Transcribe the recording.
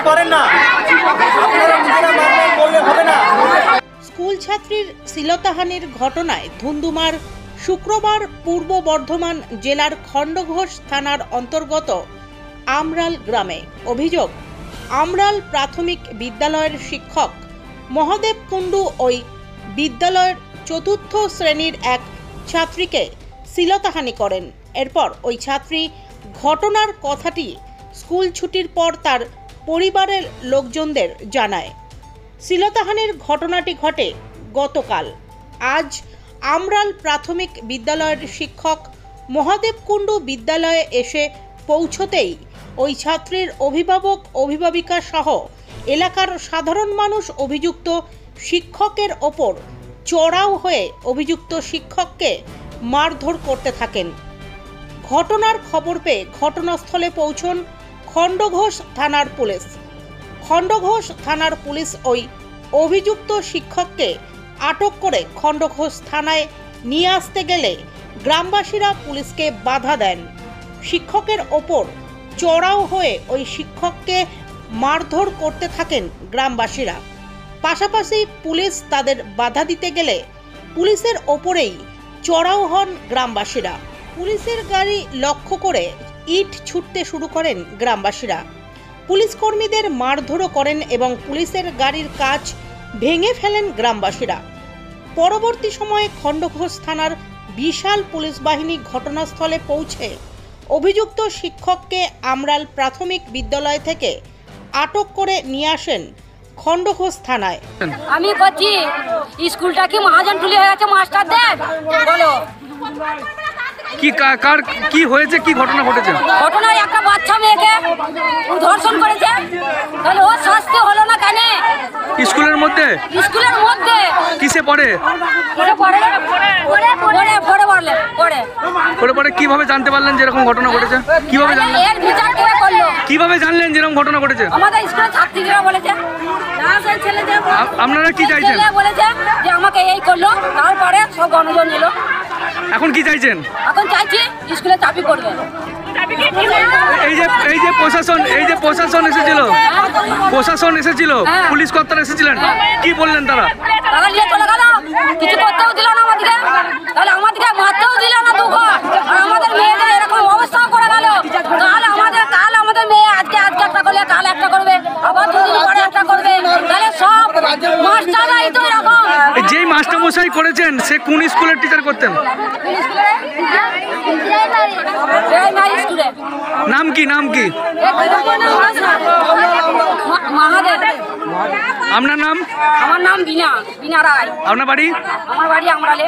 করেন না, আপনারা নিজেরা মারবেন বললে হবে না। স্কুল ছাত্রীর শ্লীলতাহানির ঘটনায় ধুন্ধুমার শুক্রবার পূর্ব বর্ধমান জেলার খণ্ডঘোষ থানার অন্তর্গত আমরাল গ্রামে। অভিযোগ, আমরাল প্রাথমিক বিদ্যালয়ের শিক্ষক মহাদেব কুণ্ডু ওই বিদ্যালয়ের চতুর্থ শ্রেণীর এক ছাত্রীকে শ্লীলতাহানি করেন। এরপর ওই ছাত্রী ঘটনার কথাটি স্কুল ছুটির পর তার পরিবারের লোকজনদের জানায়। শ্লীলতাহানির ঘটনাটি ঘটে গতকাল। আজ আমরাল প্রাথমিক বিদ্যালয়ের শিক্ষক মহাদেব কুণ্ডু বিদ্যালয়ে এসে পৌঁছতেই ওই ছাত্রীর অভিভাবক অভিভাবিকা সহ এলাকার সাধারণ মানুষ অভিযুক্ত শিক্ষকের ওপর চড়াও হয়ে অভিযুক্ত শিক্ষককে মারধর করতে থাকেন। ঘটনার খবর পেয়ে ঘটনাস্থলে পৌঁছন খণ্ডঘোষ থানার পুলিশ। খণ্ডঘোষ থানার পুলিশ ওই অভিযুক্ত শিক্ষককে আটক করে খণ্ডঘোষ থানায় নিয়ে আসতে গেলে গ্রামবাসীরা পুলিশকে বাধা দেন। শিক্ষকের ওপর চড়াও হয়ে ওই শিক্ষককে মারধর করতে থাকেন গ্রামবাসীরা। পাশাপাশি পুলিশ তাদের বাধা দিতে গেলে পুলিশের ওপরেই চড়াও হন গ্রামবাসীরা। পুলিশের গাড়ি লক্ষ্য করে ইট ছুটতে শুরু করেন গ্রামবাসীরা। পুলিশ কর্মীদের মারধরও করেন এবং পুলিশের গাড়ির কাঁচ ভেঙে ফেলেন গ্রামবাসীরা। পরবর্তী সময়ে খণ্ডঘোষ থানার বিশাল পুলিশ বাহিনী ঘটনাস্থলে পৌঁছে অভিযুক্ত শিক্ষককে আমরাল প্রাথমিক বিদ্যালয় থেকে আটক করে নিয়ে আসেন খণ্ডঘোষ থানায়। আমি বলছি স্কুলটা কি মহাজন তুলে হয়ে গেছে মাস্টারদের? বলো কি কার কি হয়েছে, কি ঘটনা ঘটেছে? ঘটনায় একটা বাচ্চা মেয়েকে ধর্ষণ করেছে, তাহলে ওর শাস্তি হলো না কেন? স্কুলের মধ্যে? স্কুলের মধ্যে। কিসে পড়ে? পরে কিভাবে জানতে পারলেন যে এরকম ঘটনা ঘটেছে? কিভাবে জানলেন? এর বিচার কে করলো? কিভাবে জানলেন যে এরকম ঘটনা ঘটেছে? আমাদের স্কুলের ছাত্রীরা বলেছে। আপনারা কি চাইছেন? বলেছে যে আমাকে এই করলো, তারপরে সব গণজন এলো। এখন কি চাইছেন? এখন চাইছি স্কুলে চাবি করবে। এই যে প্রশাসন এসেছিল, পুলিশ কর্তারা এসেছিলেন, কি বললেন তারা? তারা নিয়ে চলে গেল, কিছু করতেও দিল না আমাদেরকে, তাহলে আমাদেরকে মারতেও দিল না দুঃখ। আর আমাদের মেয়েদের এরকম অবস্থাও করে গেল। কাল আমাদের মেয়ে আজকে একটা করলে কাল একটা করবে, আবার দুদিন পরে একটা করবে, তাহলে সব মাস্টাররাই তো এরকম। যেই মাস্টারমশাই করেছেন সে কোন স্কুলের টিচার করতেন? নাম কি? মহাদেব। আপনার নাম? আমার নাম বিনা রায়। আপনার বাড়ি? আমার বাড়ি আমরালে।